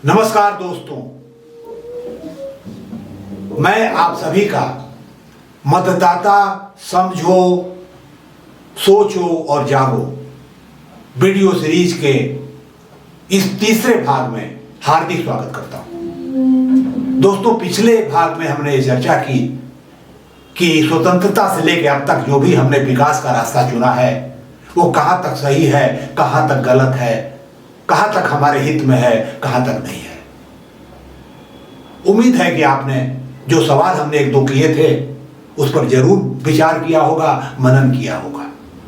नमस्कार दोस्तों, मैं आप सभी का मतदाता समझो, सोचो और जागो वीडियो सीरीज के इस तीसरे भाग में हार्दिक स्वागत करता हूं। दोस्तों, पिछले भाग में हमने चर्चा की कि स्वतंत्रता से लेकर अब तक जो भी हमने विकास का रास्ता चुना है वो कहां तक सही है, कहां तक गलत है, कहां तक हमारे हित में है, कहां तक नहीं है। उम्मीद है कि आपने जो सवाल हमने एक दो किए थे उस पर जरूर विचार किया होगा, मनन किया होगा।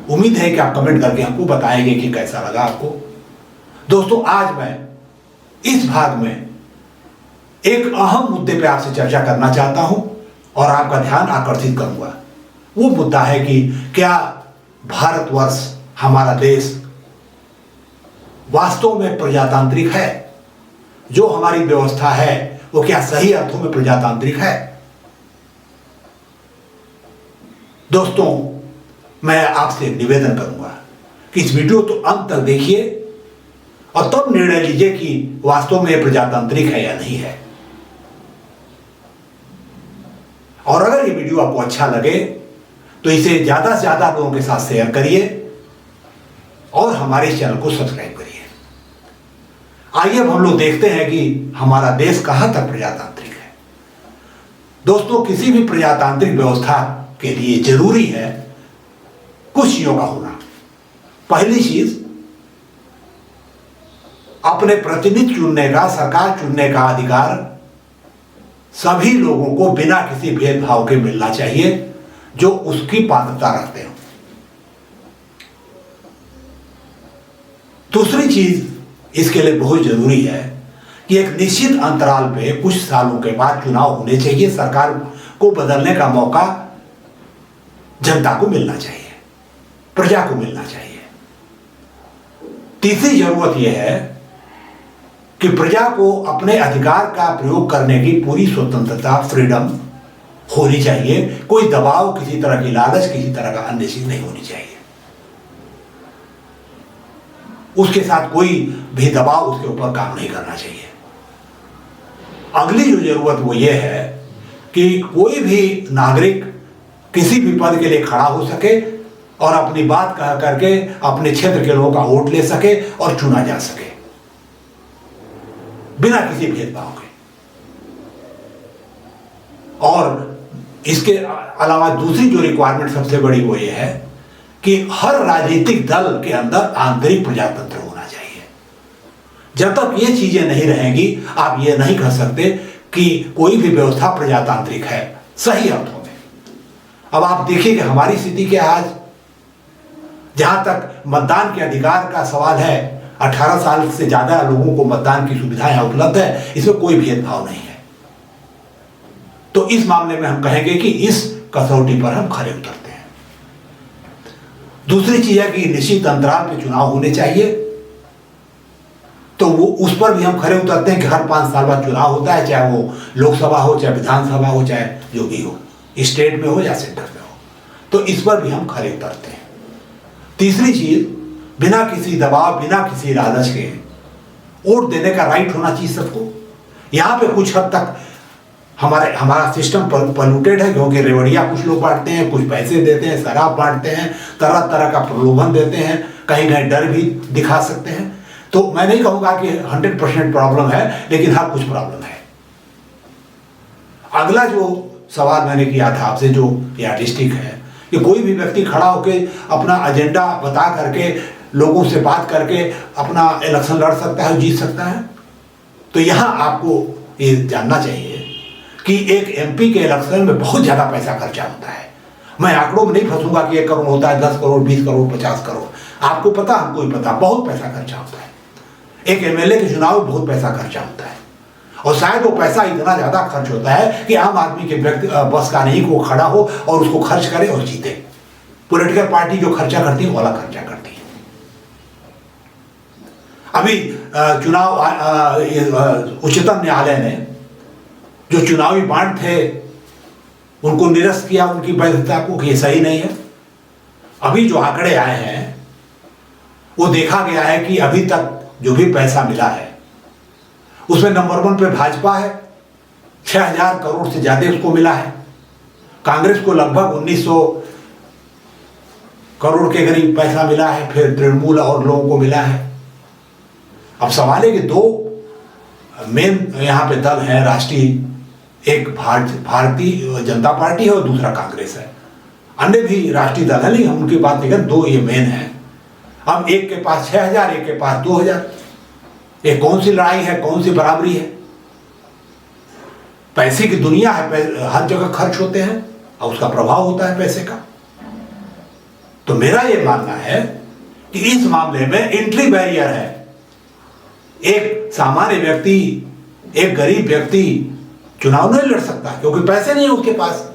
उम्मीद है कि आप कमेंट करके हमको बताएंगे कि कैसा लगा आपको। दोस्तों, आज मैं इस भाग में एक अहम मुद्दे पे आपसे चर्चा करना चाहता हूं और आपका ध्यान आकर्षित करूंगा। वो मुद्दा है कि क्या भारतवर्ष, हमारा देश वास्तव में प्रजातांत्रिक है? जो हमारी व्यवस्था है वो क्या सही अर्थों में प्रजातांत्रिक है? दोस्तों, मैं आपसे निवेदन करूंगा कि इस वीडियो तो अंत तक देखिए और तब निर्णय लीजिए कि वास्तव में प्रजातांत्रिक है या नहीं है। और अगर ये वीडियो आपको अच्छा लगे तो इसे ज्यादा से ज्यादा लोगों के साथ शेयर करिए और हमारे चैनल को सब्सक्राइब करिए। आइए अब हम लोग देखते हैं कि हमारा देश कहां तक प्रजातांत्रिक है। दोस्तों, किसी भी प्रजातांत्रिक व्यवस्था के लिए जरूरी है कुछ चीजों का होना। पहली चीज, अपने प्रतिनिधि चुनने का, सरकार चुनने का अधिकार सभी लोगों को बिना किसी भेदभाव के मिलना चाहिए जो उसकी पात्रता रखते हो। दूसरी चीज इसके लिए बहुत जरूरी है कि एक निश्चित अंतराल पे कुछ सालों के बाद चुनाव होने चाहिए। सरकार को बदलने का मौका जनता को मिलना चाहिए, प्रजा को मिलना चाहिए। तीसरी जरूरत यह है कि प्रजा को अपने अधिकार का प्रयोग करने की पूरी स्वतंत्रता, फ्रीडम होनी चाहिए। कोई दबाव, किसी तरह की लालच, किसी तरह का अन्य चीज नहीं होनी चाहिए। उसके साथ कोई भी दबाव उसके ऊपर काम नहीं करना चाहिए। अगली जो जरूरत वो ये है कि कोई भी नागरिक किसी भी पद के लिए खड़ा हो सके और अपनी बात कह करके अपने क्षेत्र के लोगों का वोट ले सके और चुना जा सके बिना किसी भेदभाव के। और इसके अलावा दूसरी जो रिक्वायरमेंट सबसे बड़ी वो ये है कि हर राजनीतिक दल के अंदर आंतरिक प्रजातंत्र होना चाहिए। जब तक ये चीजें नहीं रहेंगी आप ये नहीं कह सकते कि कोई भी व्यवस्था प्रजातांत्रिक है सही अर्थों में। अब आप देखिए कि हमारी स्थिति क्या है आज। जहां तक मतदान के अधिकार का सवाल है, 18 साल से ज्यादा लोगों को मतदान की सुविधाएं उपलब्ध है, इसमें कोई भेदभाव नहीं है। तो इस मामले में हम कहेंगे कि इस कसौटी पर हम खरे उतरते हैं। दूसरी चीज है कि निश्चित अंतराल पे चुनाव होने चाहिए, तो वो उस पर भी हम खरे उतरते हैं कि हर 5 साल बाद चुनाव होता है, चाहे वो लोकसभा हो, चाहे विधानसभा हो, चाहे जो भी हो, स्टेट में हो या सेंटर में हो, तो इस पर भी हम खरे उतरते हैं। तीसरी चीज, बिना किसी दबाव, बिना किसी लालच के वोट देने का राइट होना चाहिए सबको। यहां पे कुछ हद तक हमारा सिस्टम पॉल्यूटेड है, क्योंकि रेवड़िया कुछ लोग बांटते हैं, कुछ पैसे देते हैं, शराब बांटते हैं, तरह तरह का प्रलोभन देते हैं, कहीं कहीं डर भी दिखा सकते हैं। तो मैं नहीं कहूंगा कि 100% प्रॉब्लम है, लेकिन हाँ कुछ प्रॉब्लम है। अगला जो सवाल मैंने किया था आपसे, जो यार्डस्टिक है कि कोई भी व्यक्ति खड़ा होकर अपना एजेंडा बता करके, लोगों से बात करके अपना इलेक्शन लड़ सकता है, जीत सकता है। तो यहां आपको ये जानना चाहिए कि एक एमपी के इलेक्शन में बहुत ज्यादा पैसा खर्चा होता है। मैं आंकड़ों में नहीं फंसूंगा कि 1 करोड़ होता है, 10 करोड़, 20 करोड़, 50 करोड़। आपको पता, हमको भी पता, बहुत पैसा खर्चा होता है। एक एमएलए के चुनाव में बहुत पैसा खर्चा होता है और शायद वो पैसा इतना ज्यादा खर्च होता है कि आम आदमी के व्यक्ति बस का नहीं कि वो खड़ा हो और उसको खर्च करे और जीते। पॉलिटिकल पार्टी जो खर्चा करती है वो अलग खर्चा करती है। अभी चुनाव उच्चतम न्यायालय ने जो चुनावी बांड थे उनको निरस्त किया, उनकी वैधता को, कि ये सही नहीं है। अभी जो आंकड़े आए हैं वो देखा गया है कि अभी तक जो भी पैसा मिला है उसमें नंबर 1 पे भाजपा है, 6,000 करोड़ से ज्यादा उसको मिला है। कांग्रेस को लगभग 1,900 करोड़ के करीब पैसा मिला है, फिर तृणमूल और लोगों को मिला है। अब सवाल है कि 2 मेन यहाँ पे दल हैं राष्ट्रीय, एक भारतीय जनता पार्टी है और दूसरा कांग्रेस है। अन्य भी राष्ट्रीय दल है, लेकिन हम उनकी बात नहीं करें, 2 ये मेन है। अब एक के पास 6,000, एक के पास 2,000। ये कौन सी लड़ाई है, कौन सी बराबरी है? पैसे की दुनिया है, हर जगह खर्च होते हैं और उसका प्रभाव होता है पैसे का। तो मेरा ये मानना है कि इस मामले में एंट्री बैरियर है। एक सामान्य व्यक्ति, एक गरीब व्यक्ति चुनाव नहीं लड़ सकता क्योंकि पैसे नहीं है उसके पास।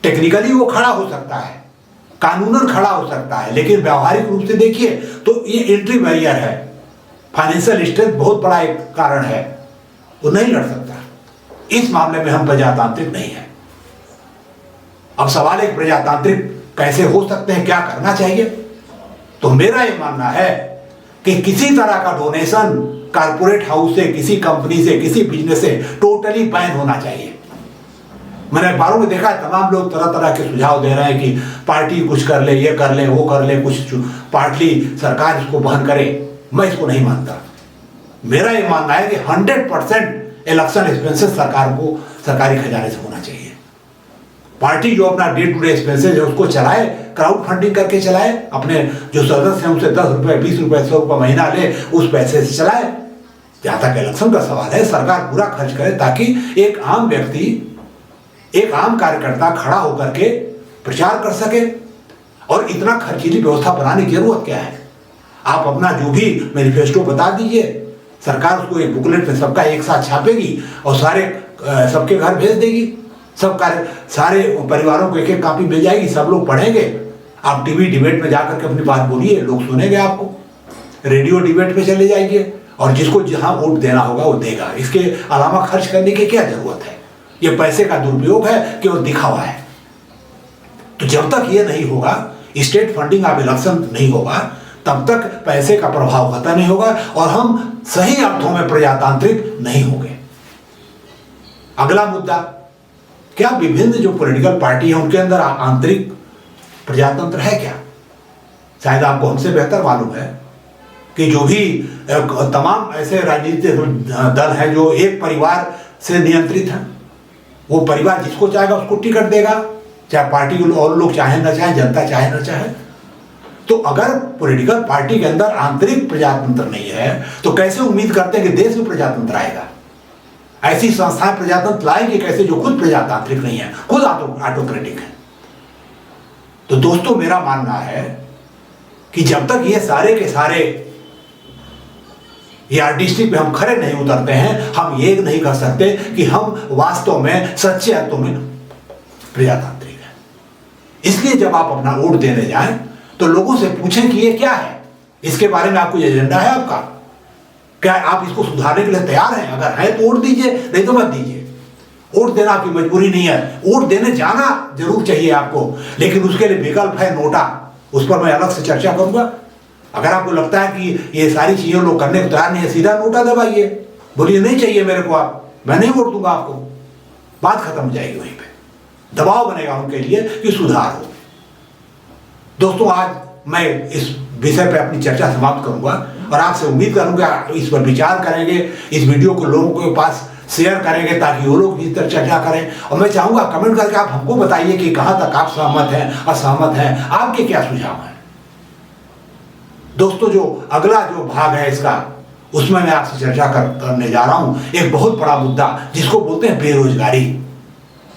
टेक्निकली वो खड़ा हो सकता है, कानूनन खड़ा हो सकता है, लेकिन व्यावहारिक रूप से देखिए तो ये एंट्री बैरियर है। फाइनेंशियल स्ट्रेंथ बहुत बड़ा एक कारण है, वो नहीं लड़ सकता। इस मामले में हम प्रजातांत्रिक नहीं है। अब सवाल एक प्रजातांत्रिक कैसे हो सकते हैं, क्या करना चाहिए? तो मेरा ये मानना है कि किसी तरह का डोनेशन कारपोरेट हाउस से, किसी कंपनी से, किसी बिजनेस से टोटली बैन होना चाहिए। मैंने अखबारों में देखा है, तमाम लोग तरह तरह के सुझाव दे रहे हैं कि पार्टी कुछ कर ले, ये कर ले, वो कर ले, कुछ पार्टी सरकार इसको बहन करे। मैं इसको नहीं मानता। मेरा ये मानना है कि 100% इलेक्शन एक्सपेंसेस सरकार को सरकारी खजाने से होना चाहिए। पार्टी जो अपना डे टू डे एक्सपेंसेस है उसको चलाए, क्राउड फंडिंग करके चलाए, अपने जो सदस्य हैं उनसे 10 रुपए, 20 रुपए, 100 रुपए महीना ले, उस पैसे से चलाए। जहां तक इलेक्शन का सवाल है, सरकार पूरा खर्च करे ताकि एक आम व्यक्ति, एक आम कार्यकर्ता खड़ा होकर के प्रचार कर सके। और इतना खर्चीली व्यवस्था बनाने की जरूरत क्या है? आप अपना जो भी मैनिफेस्टो बता दीजिए, सरकार उसको एक बुकलेट में सबका एक साथ छापेगी और सारे सबके घर भेज देगी। सारे परिवारों को एक एक कॉपी मिल जाएगी, सब लोग पढ़ेंगे। आप टीवी डिबेट में जाकर के अपनी बात बोलिए, लोग सुनेंगे आपको। रेडियो डिबेट पे चले जाइए और जिसको जहां वोट देना होगा वो देगा। इसके अलावा खर्च करने की क्या जरूरत है? ये पैसे का दुरुपयोग है कि वो दिखावा है। तो जब तक ये नहीं होगा, स्टेट फंडिंग ऑफ इलेक्शन नहीं होगा, तब तक पैसे का प्रभाव खत्म नहीं होगा और हम सही अर्थों में प्रजातांत्रिक नहीं होंगे। अगला मुद्दा, क्या विभिन्न जो पॉलिटिकल पार्टी है उनके अंदर आंतरिक प्रजातंत्र है क्या? शायद आपको हमसे बेहतर मालूम है कि जो भी तमाम ऐसे राजनीतिक दल हैं जो एक परिवार से नियंत्रित हैं, वो परिवार जिसको चाहेगा उसको टिकट देगा, चाहे पार्टी के और लोग चाहे ना चाहे, जनता चाहे ना चाहे। तो अगर पॉलिटिकल पार्टी के अंदर आंतरिक प्रजातंत्र नहीं है तो कैसे उम्मीद करते हैं कि देश में प्रजातंत्र आएगा? ऐसी संस्थाएं प्रजातंत्र लाएंगे कैसे जो खुद प्रजातांत्रिक नहीं है, खुद ऑटोक्रेटिक है? तो दोस्तों, मेरा मानना है कि जब तक ये सारे के सारे यार्डस्टिक पे हम खड़े नहीं उतरते हैं, हम ये नहीं कर सकते कि हम वास्तव में सच्चे अर्थों में प्रजातांत्रिक हैं। इसलिए जब आप अपना वोट देने जाएं तो लोगों से पूछें कि ये क्या है, इसके बारे में आपको एजेंडा है आपका, क्या आप इसको सुधारने के लिए तैयार हैं? अगर है तो वोट दीजिए, नहीं तो मत दीजिए। वोट देना आपकी मजबूरी नहीं है, वोट देने जाना जरूर चाहिए आपको, लेकिन उसके लिए विकल्प है नोटा, उस पर मैं अलग से चर्चा करूंगा। अगर आपको लगता है कि ये सारी चीजें लोग करने को तैयार नहीं है, सीधा नोटा दबाइए, बोलिए नहीं चाहिए मेरे को, आप, मैं नहीं वोट दूंगा आपको। बात खत्म हो जाएगी वहीं पे। दबाव बनेगा उनके लिए कि सुधार हो। दोस्तों, आज मैं इस विषय पे अपनी चर्चा समाप्त करूंगा और आपसे उम्मीद करूंगा इस पर विचार करेंगे, इस वीडियो को लोगों के पास शेयर करेंगे ताकि वो लोग इस तरह चर्चा करें। और मैं चाहूंगा कमेंट करके आप हमको बताइए कि कहां तक आप सहमत हैं, असहमत हैं, आपके क्या सुझाव हैं। दोस्तों, जो अगला जो भाग है इसका, उसमें मैं आपसे चर्चा करने जा रहा हूं एक बहुत बड़ा मुद्दा जिसको बोलते हैं बेरोजगारी।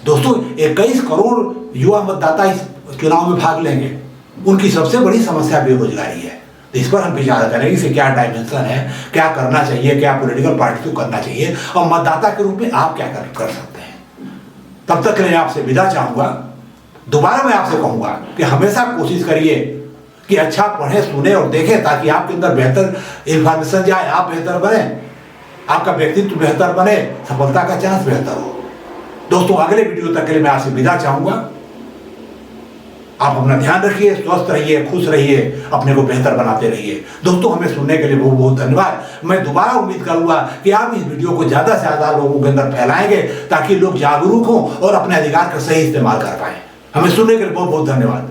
दोस्तों, 21 करोड़ युवा मतदाता इस चुनाव में भाग लेंगे, उनकी सबसे बड़ी समस्या बेरोजगारी है। तो इस पर हम विचार करेंगे इसे क्या डायमेंशन है, क्या करना चाहिए, क्या पॉलिटिकल पार्टी को करना चाहिए और मतदाता के रूप में आप क्या कर सकते हैं। तब तक मैं आपसे विदा चाहूंगा। दोबारा मैं आपसे कहूंगा कि हमेशा कोशिश करिए कि अच्छा पढ़े, सुने और देखें ताकि आपके अंदर बेहतर इंफॉर्मेशन जाए, आप बेहतर बने, आपका व्यक्तित्व बेहतर बने, सफलता का चांस बेहतर हो। दोस्तों, अगले वीडियो तक के लिए मैं आपसे विदा चाहूंगा। आप अपना ध्यान रखिए, स्वस्थ रहिए, खुश रहिए, अपने को बेहतर बनाते रहिए। दोस्तों, हमें सुनने के लिए बहुत बहुत धन्यवाद। मैं दोबारा उम्मीद करूंगा कि आप इस वीडियो को ज़्यादा से ज़्यादा लोगों के अंदर फैलाएंगे ताकि लोग जागरूक हों और अपने अधिकार का सही इस्तेमाल कर पाएं। हमें सुनने के लिए बहुत बहुत धन्यवाद।